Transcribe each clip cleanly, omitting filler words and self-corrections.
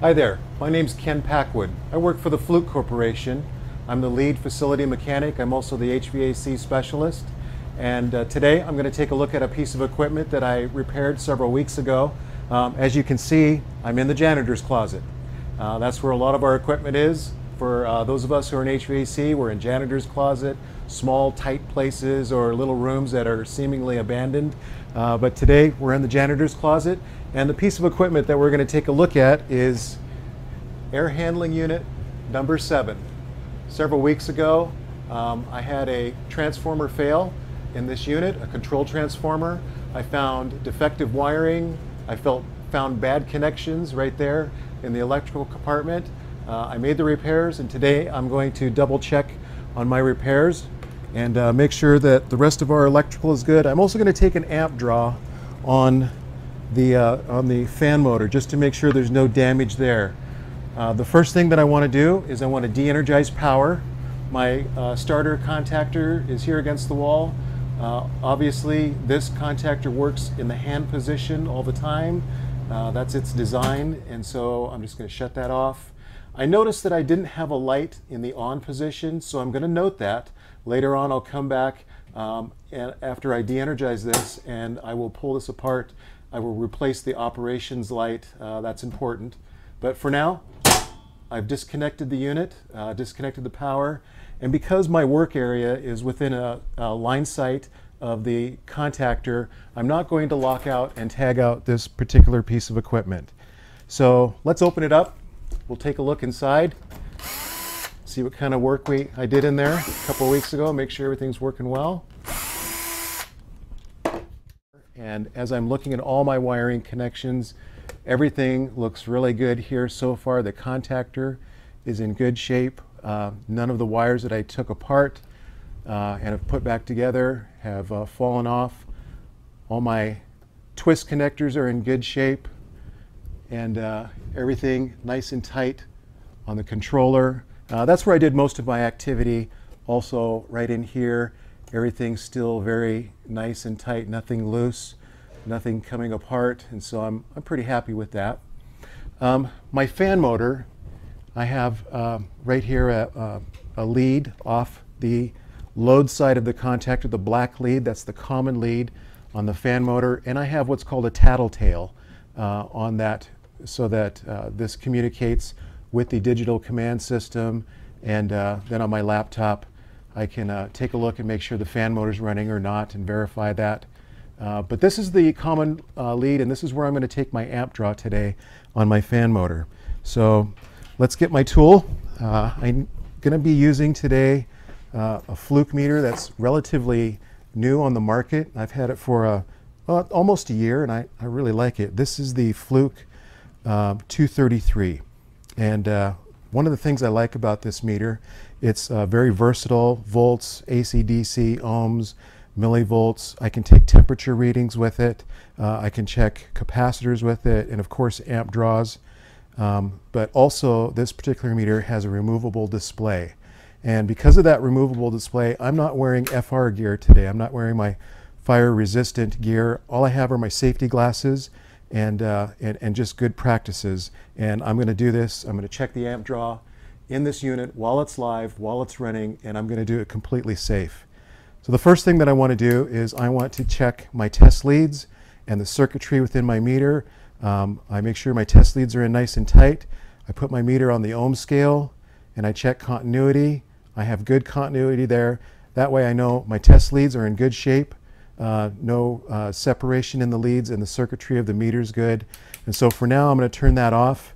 Hi there, my name's Ken Packwood. I work for the Fluke Corporation. I'm the lead facility mechanic. I'm also the HVAC specialist. And today I'm going to take a look at a piece of equipment that I repaired several weeks ago. As you can see, I'm in the janitor's closet. That's where a lot of our equipment is. For those of us who are in HVAC, we're in janitor's closet, small tight places or little rooms that are seemingly abandoned. But today we're in the janitor's closet, and the piece of equipment that we're going to take a look at is air handling unit number 7. Several weeks ago I had a transformer fail in this unit, a control transformer. I found defective wiring. I found bad connections right there in the electrical compartment. I made the repairs, and today I'm going to double check on my repairs and make sure that the rest of our electrical is good. I'm also going to take an amp draw on the fan motor just to make sure there's no damage there. The first thing that I want to do is I want to de-energize power. My starter contactor is here against the wall. Obviously this contactor works in the hand position all the time. That's its design, and so I'm just going to shut that off. I noticed that I didn't have a light in the on position, so I'm going to note that. Later on I'll come back and after I de-energize this, and I will pull this apart. I will replace the operations light. That's important. But for now, I've disconnected the unit, disconnected the power, and because my work area is within a line sight of the contactor, I'm not going to lock out and tag out this particular piece of equipment. So let's open it up. We'll take a look inside, see what kind of work I did in there a couple of weeks ago, make sure everything's working well. And as I'm looking at all my wiring connections, everything looks really good here so far. The contactor is in good shape. None of the wires that I took apart and have put back together have fallen off. All my twist connectors are in good shape, and everything nice and tight on the controller. That's where I did most of my activity. Also right in here, everything's still very nice and tight, nothing loose, nothing coming apart, and so I'm pretty happy with that. My fan motor, I have right here a lead off the load side of the contactor, the black lead, that's the common lead on the fan motor, and I have what's called a tattletale on that, so that this communicates with the digital command system, and then on my laptop I can take a look and make sure the fan motor is running or not and verify that. But this is the common lead, and this is where I'm going to take my amp draw today on my fan motor. So let's get my tool. I'm going to be using today a Fluke meter that's relatively new on the market. I've had it for almost a year, and I really like it. This is the Fluke 233, and one of the things I like about this meter, it's very versatile: volts, AC, DC, ohms, millivolts. I can take temperature readings with it. I can check capacitors with it, and of course amp draws. But also this particular meter has a removable display. And because of that removable display, I'm not wearing FR gear today. I'm not wearing my fire resistant gear. All I have are my safety glasses and just good practices. And I'm going to do this. I'm going to check the amp draw in this unit while it's live, while it's running, and I'm going to do it completely safe. So the first thing that I want to do is I want to check my test leads and the circuitry within my meter. I make sure my test leads are in nice and tight. I put my meter on the ohm scale and I check continuity. I have good continuity there. That way I know my test leads are in good shape. No separation in the leads, and the circuitry of the meter is good. And so for now I'm going to turn that off,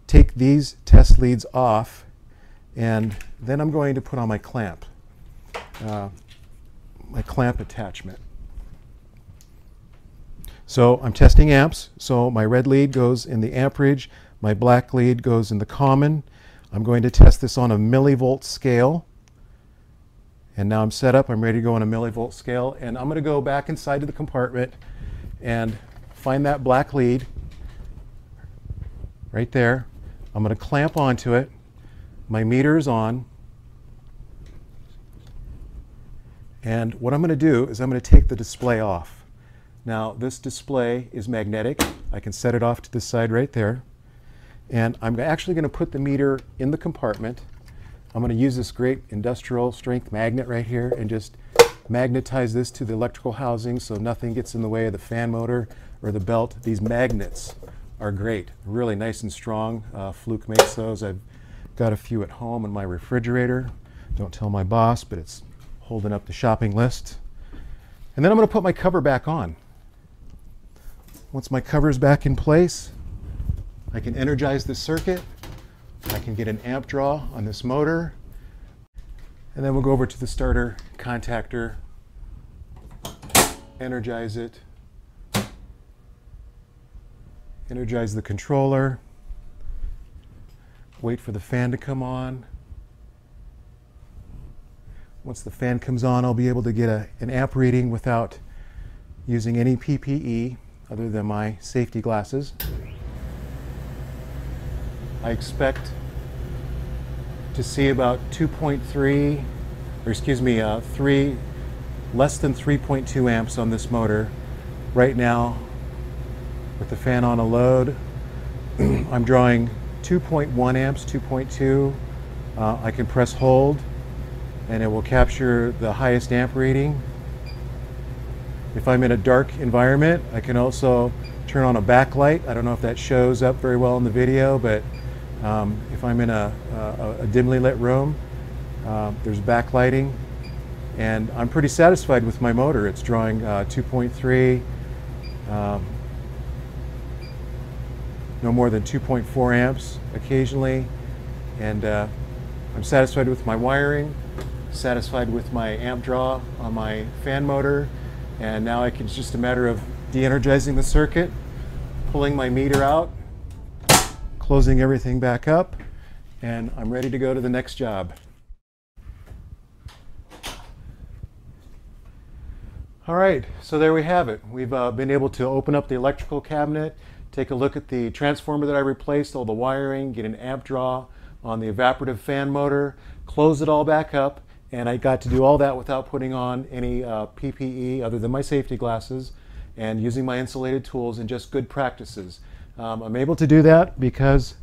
take these test leads off, and then I'm going to put on my clamp attachment. So I'm testing amps. So my red lead goes in the amperage, my black lead goes in the common. I'm going to test this on a millivolt scale. And now I'm set up, I'm ready to go on a millivolt scale, and I'm going to go back inside to the compartment and find that black lead right there. I'm going to clamp onto it. My meter is on. And what I'm going to do is I'm going to take the display off. Now this display is magnetic. I can set it off to the side right there. And I'm actually going to put the meter in the compartment. I'm going to use this great industrial strength magnet right here and just magnetize this to the electrical housing so nothing gets in the way of the fan motor or the belt. These magnets are great, really nice and strong. Fluke makes those. I've got a few at home in my refrigerator. Don't tell my boss, but it's holding up the shopping list. And then I'm going to put my cover back on. Once my cover's back in place, I can energize the circuit. I can get an amp draw on this motor. And then we'll go over to the starter contactor, energize it, energize the controller, wait for the fan to come on. Once the fan comes on, I'll be able to get an amp reading without using any PPE other than my safety glasses. I expect to see about 2.3, or excuse me, less than 3.2 amps on this motor. Right now, with the fan on a load, I'm drawing 2.1 amps, 2.2. I can press hold and it will capture the highest amp reading. If I'm in a dark environment, I can also turn on a backlight. I don't know if that shows up very well in the video, but if I'm in a dimly lit room, there's backlighting, and I'm pretty satisfied with my motor. It's drawing 2.3, no more than 2.4 amps occasionally, and I'm satisfied with my wiring, satisfied with my amp draw on my fan motor, and now it's just a matter of de-energizing the circuit, pulling my meter out, closing everything back up, and I'm ready to go to the next job. All right, so there we have it. We've been able to open up the electrical cabinet, take a look at the transformer that I replaced, all the wiring, get an amp draw on the evaporative fan motor, close it all back up, and I got to do all that without putting on any PPE other than my safety glasses and using my insulated tools and just good practices. I'm able to do that because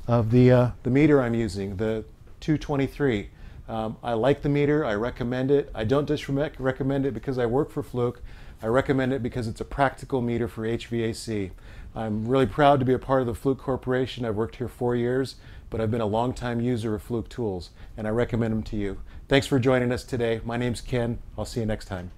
of the meter I'm using, the 223. I like the meter, I recommend it. I don't just recommend it because I work for Fluke. I recommend it because it's a practical meter for HVAC. I'm really proud to be a part of the Fluke Corporation. I've worked here 4 years, but I've been a long-time user of Fluke tools, and I recommend them to you. Thanks for joining us today. My name's Ken. I'll see you next time.